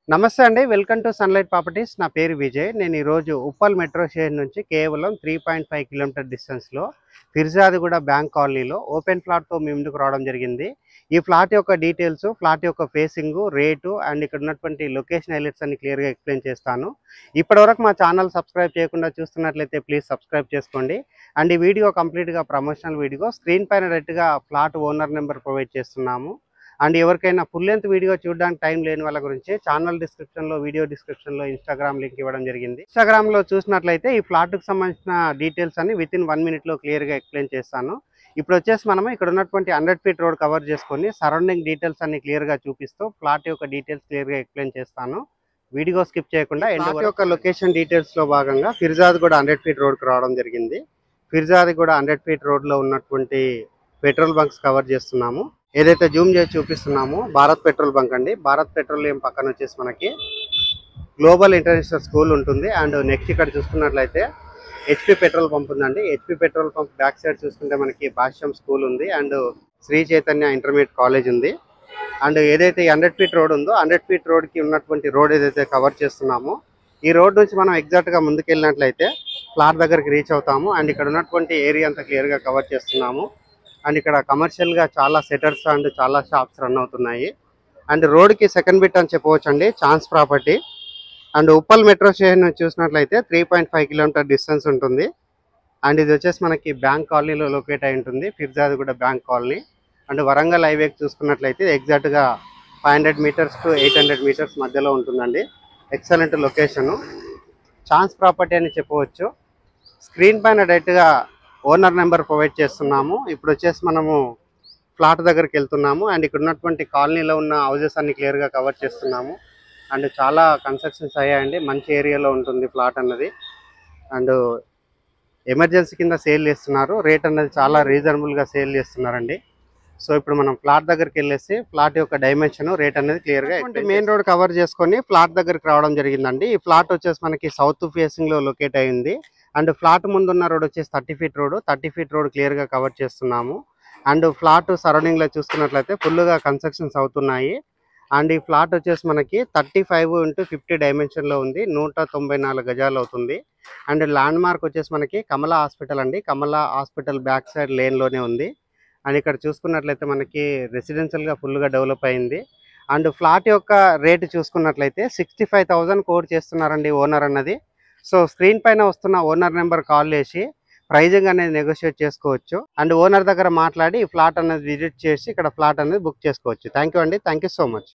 నమస్తే అండి. Welcome to sunlight properties. నా పేరు విజయ్. నేను ఈరోజు ఉప్పల్ మెట్రో స్టేషన్ నుంచి కేవలం 3.5 కిలోమీటర్ డిస్టెన్స్‌లో ఫిర్జాదిగూడ బ్యాంక్ కాలనీలో ఓపెన్ ప్లాట్‌తో మీ ముందుకు రావడం జరిగింది. ఈ ఫ్లాట్ యొక్క డీటెయిల్స్, ఫ్లాట్ యొక్క ఫేసింగు, రేటు అండ్ ఇక్కడ ఉన్నటువంటి లొకేషన్ హైలైట్స్ అన్ని క్లియర్‌గా ఎక్స్‌ప్లెయిన్ చేస్తాను. ఇప్పటివరకు మా ఛానల్ సబ్స్క్రైబ్ చేయకుండా చూస్తున్నట్లయితే ప్లీజ్ సబ్స్క్రైబ్ చేసుకోండి. అండ్ ఈ వీడియో కంప్లీట్‌గా ప్రమోషనల్ వీడియో. స్క్రీన్ పైన డైరెక్ట్‌గా ఫ్లాట్ ఓనర్ నెంబర్ ప్రొవైడ్ చేస్తున్నాము. అండ్ ఎవరికైనా ఫుల్ లెంత్ వీడియో చూడడానికి టైం లేని వాళ్ళ గురించి ఛానల్ డిస్క్రిప్షన్లో, వీడియో డిస్క్రిప్షన్లో ఇన్స్టాగ్రామ్ లింక్ ఇవ్వడం జరిగింది. ఇన్స్టాగ్రామ్లో చూసినట్లయితే ఈ ఫ్లాట్కి సంబంధించిన డీటెయిల్స్ అన్ని వితిన్ 1 మినిట్లో క్లియర్గా ఎక్స్ప్లెయిన్ చేస్తాను. ఇప్పుడు వచ్చేసి మనము ఇక్కడ ఉన్నటువంటి 100 ఫీట్ రోడ్ కవర్ చేసుకొని సరౌండింగ్ డీటెయిల్స్ అన్ని క్లియర్గా చూపిస్తూ ఫ్లాట్ యొక్క డీటెయిల్స్ క్లియర్గా ఎక్స్ప్లెయిన్ చేస్తాను. వీడియో స్కిప్ చేయకుండా ఫ్లాట్ యొక్క లొకేషన్ డీటెయిల్స్లో భాగంగా ఫిర్జాదిగూడ 100 ఫీట్ రోడ్కి రావడం జరిగింది. ఫిర్జాదిగూడ 100 ఫీట్ రోడ్లో ఉన్నటువంటి పెట్రోల్ బంక్స్ కవర్ చేస్తున్నాము. ఏదైతే జూమ్ చేసి చూపిస్తున్నామో భారత్ పెట్రోల్ బంక్ అండి. భారత్ పెట్రోలియం పక్కన వచ్చేసి మనకి గ్లోబల్ ఇంటర్నేషనల్ స్కూల్ ఉంటుంది. అండ్ నెక్స్ట్ ఇక్కడ చూసుకున్నట్లయితే హెచ్పి పెట్రోల్ పంప్ ఉందండి. HP petrol pump back side చూసుకుంటే మనకి భాష్యం స్కూల్ ఉంది and Sri Chaitanya intermediate college ఉంది. అండ్ ఏదైతే 100 ఫీట్ రోడ్ ఉందో 100 ఫీట్ రోడ్కి ఉన్నటువంటి రోడ్ ఏదైతే కవర్ చేస్తున్నామో ఈ రోడ్ నుంచి మనం ఎగ్జాక్ట్గా ముందుకు వెళ్ళినట్లయితే ఫ్లాట్ దగ్గరికి రీచ్ అవుతాము. అండ్ ఇక్కడ ఉన్నటువంటి ఏరియా అంతా క్లియర్గా కవర్ చేస్తున్నాము. అండ్ ఇక్కడ కమర్షియల్గా చాలా సెటర్స్ అండ్ చాలా షాప్స్ రన్ అవుతున్నాయి. అండ్ రోడ్కి సెకండ్ బిట్ అని చెప్పవచ్చు అండి, chance property. And Uppal metro station చూసినట్లయితే 3.5 కిలోమీటర్ డిస్టెన్స్ ఉంటుంది. అండ్ ఇది వచ్చేసి మనకి బ్యాంక్ కాలనీలో లొకేట్ అయి ఉంటుంది, Peerzadiguda bank colony. And Warangal హైవేకి చూసుకున్నట్లయితే ఎగ్జాక్ట్గా 500 మీటర్స్ టు 800 మీటర్స్ మధ్యలో ఉంటుందండి. ఎక్సలెంట్ లొకేషను, ఛాన్స్ ప్రాపర్టీ అని చెప్పవచ్చు. స్క్రీన్ పైన డైరెక్ట్గా ఓనర్ నెంబర్ ప్రొవైడ్ చేస్తున్నాము. ఇప్పుడు వచ్చేసి మనము ఫ్లాట్ దగ్గరికి వెళ్తున్నాము. అండ్ ఇక్కడ ఉన్నటువంటి కాలనీలో ఉన్న హౌజెస్ అన్ని క్లియర్గా కవర్ చేస్తున్నాము. అండ్ చాలా కన్స్ట్రక్షన్స్ అయ్యాయండి, మంచి ఏరియాలో ఉంటుంది ఫ్లాట్ అన్నది. అండ్ ఎమర్జెన్సీ కింద సేల్ చేస్తున్నారు, రేట్ అన్నది చాలా రీజనబుల్గా సేల్ చేస్తున్నారండి. సో ఇప్పుడు మనం ఫ్లాట్ దగ్గరికి వెళ్ళేసి ఫ్లాట్ యొక్క డైమెన్షన్, రేట్ అనేది క్లియర్గా మెయిన్ రోడ్ కవర్ చేసుకొని ఫ్లాట్ దగ్గరికి రావడం జరిగిందండి. ఈ ఫ్లాట్ వచ్చేసి మనకి సౌత్ ఫేసింగ్లో లొకేట్ అయింది. అండ్ ఫ్లాట్ ముందున్న రోడ్ వచ్చేసి 30 ఫీట్ రోడ్. 30 ఫీట్ రోడ్ క్లియర్గా కవర్ చేస్తున్నాము. అండ్ ఫ్లాట్ సరౌండింగ్లో చూసుకున్నట్లయితే ఫుల్గా కన్స్ట్రక్షన్స్ అవుతున్నాయి. అండ్ ఈ ఫ్లాట్ వచ్చేసి మనకి 35x50 డైమెన్షన్లో ఉంది, 194 గజాలు అవుతుంది. అండ్ ల్యాండ్ మార్క్ వచ్చేసి మనకి కమలా హాస్పిటల్ అండి. కమలా హాస్పిటల్ బ్యాక్ సైడ్ లేన్లోనే ఉంది. అండ్ ఇక్కడ చూసుకున్నట్లయితే మనకి రెసిడెన్షియల్గా ఫుల్గా డెవలప్ అయింది. అండ్ ఫ్లాట్ యొక్క రేటు చూసుకున్నట్లయితే 65,000 కోట్ చేస్తున్నారండి ఓనర్ అన్నది. సో స్క్రీన్ పైన వస్తున్న ఓనర్ నెంబర్ కాల్ చేసి ప్రైజింగ్ అనేది నెగోషియేట్ చేసుకోవచ్చు. అండ్ ఓనర్ దగ్గర మాట్లాడి ఈ ఫ్లాట్ అనేది విజిట్ చేసి ఇక్కడ ఫ్లాట్ అనేది బుక్ చేసుకోవచ్చు. థ్యాంక్ యూ అండి, థ్యాంక్ యూ సో మచ్.